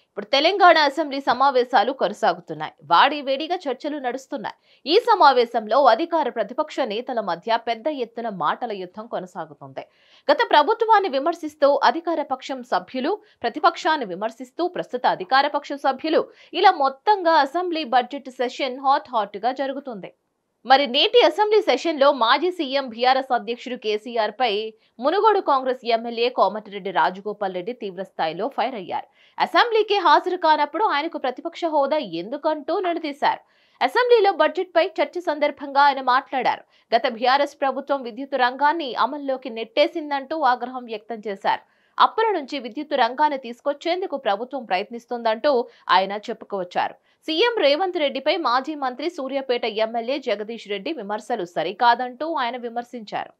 ఇప్పుడు తెలంగాణ అసెంబ్లీ సమావేశాలు కొనసాగుతున్నాయి. వేడిగా చర్చలు నడుస్తున్నాయి. ఈ సమావేశంలో అధికార ప్రతిపక్ష నేతల మధ్య పెద్ద ఎత్తున మాటల యుద్ధం కొనసాగుతుంది. గత ప్రభుత్వాన్ని విమర్శిస్తూ అధికార పక్షం సభ్యులు, ప్రతిపక్షాన్ని విమర్శిస్తూ ప్రస్తుత అధికార పక్ష సభ్యులు, ఇలా మొత్తంగా అసెంబ్లీ బడ్జెట్ సెషన్ హాట్ గా జరుగుతుంది. మరి నేటి అసెంబ్లీ సెషన్ లో మాజీ సీఎం బీఆర్ఎస్ అధ్యక్షుడు కేసీఆర్ పై మునుగోడు కాంగ్రెస్ ఎమ్మెల్యే కోమటిరెడ్డి రాజగోపాల్ రెడ్డి తీవ్ర స్థాయిలో ఫైర్ అయ్యారు. అసెంబ్లీకి హాజరు కానప్పుడు ఆయనకు ప్రతిపక్ష హోదా ఎందుకంటూ నిలదీశారు. అసెంబ్లీలో బడ్జెట్ పై చర్చ సందర్భంగా ఆయన మాట్లాడారు. గత బీఆర్ఎస్ ప్రభుత్వం విద్యుత్ రంగాన్ని అమల్లోకి నెట్టేసిందంటూ ఆగ్రహం వ్యక్తం చేశారు. అప్పటి నుంచి విద్యుత్ రంగాన్ని తీసుకొచ్చేందుకు ప్రభుత్వం ప్రయత్నిస్తోందంటూ ఆయన చెప్పుకొచ్చారు. సీఎం రేవంత్ రెడ్డిపై మాజీ మంత్రి సూర్యాపేట ఎమ్మెల్యే జగదీష్ రెడ్డి విమర్శలు సరికాదంటూ ఆయన విమర్శించారు.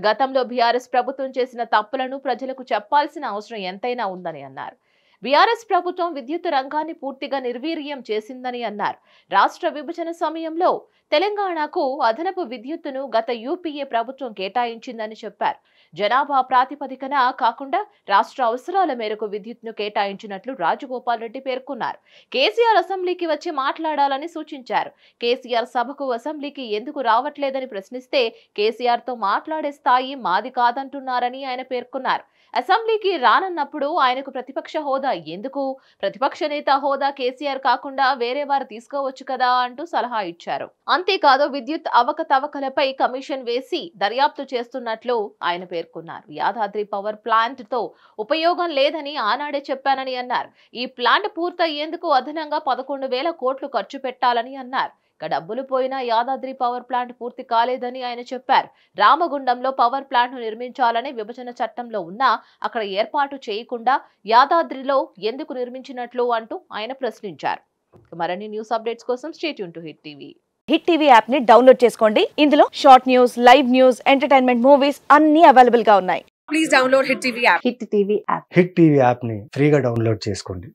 గతంలో బీఆర్ఎస్ ప్రభుత్వం చేసిన తప్పులను ప్రజలకు చెప్పాల్సిన అవసరం ఎంతైనా ఉందని అన్నారు. బీఆర్ఎస్ ప్రభుత్వం విద్యుత్ రంగాన్ని పూర్తిగా నిర్వీర్యం చేసిందని అన్నారు. రాష్ట్ర విభజన సమయంలో తెలంగాణకు అదనపు విద్యుత్తును గత యూపీఏ ప్రభుత్వం కేటాయించిందని చెప్పారు. జనాభా ప్రాతిపదికన కాకుండా రాష్ట్ర అవసరాల మేరకు విద్యుత్ను కేటాయించినట్లు రాజగోపాల్ రెడ్డి పేర్కొన్నారు. కేసీఆర్ అసెంబ్లీకి వచ్చి మాట్లాడాలని సూచించారు. కేసీఆర్ సభకు అసెంబ్లీకి ఎందుకు రావట్లేదని ప్రశ్నిస్తే కేసీఆర్ తో మాట్లాడే స్థాయి మాది కాదంటున్నారని ఆయన పేర్కొన్నారు. అసెంబ్లీకి రానన్నప్పుడు ఆయనకు ప్రతిపక్ష హోదా ఎందుకు? ప్రతిపక్ష నేత హోదా కేసీఆర్ కాకుండా వేరే వారు తీసుకోవచ్చు కదా అంటూ సలహా ఇచ్చారు. అంతేకాదు విద్యుత్ అవకతవకలపై కమిషన్ వేసి దర్యాప్తు చేస్తున్నట్లు ఆయన పేర్కొన్నారు. యాదాద్రి పవర్ ప్లాంట్ తో ఉపయోగం లేదని ఆనాడే చెప్పానని అన్నారు. ఈ ప్లాంట్ పూర్తయ్యేందుకు అదనంగా 11,000 కోట్లు ఖర్చు పెట్టాలని అన్నారు. డబ్బులు పోయినా యాదాద్రి పవర్ ప్లాంట్ పూర్తి కాలేదని ఆయన చెప్పారు. రామగుండంలో పవర్ ప్లాంట్ ను నిర్మించాలని విభజన చట్టంలో ఉన్నా అక్కడ ఏర్పాటు చేయకుండా యాదాద్రిలో ఎందుకు నిర్మించినట్లు అంటూ ఆయన ప్రశ్నించారు. మరిన్ని న్యూస్ అప్డేట్స్ కోసం stay tune to hit TV. Hit TV app ని డౌన్లోడ్ చేసుకోండి. ఇందులో short news, live news, entertainment movies అన్ని అవైలబుల్ గా ఉన్నాయి. Please download Hit TV app. Hit TV app. Hit TV app ని ఫ్రీగా డౌన్లోడ్ చేసుకోండి.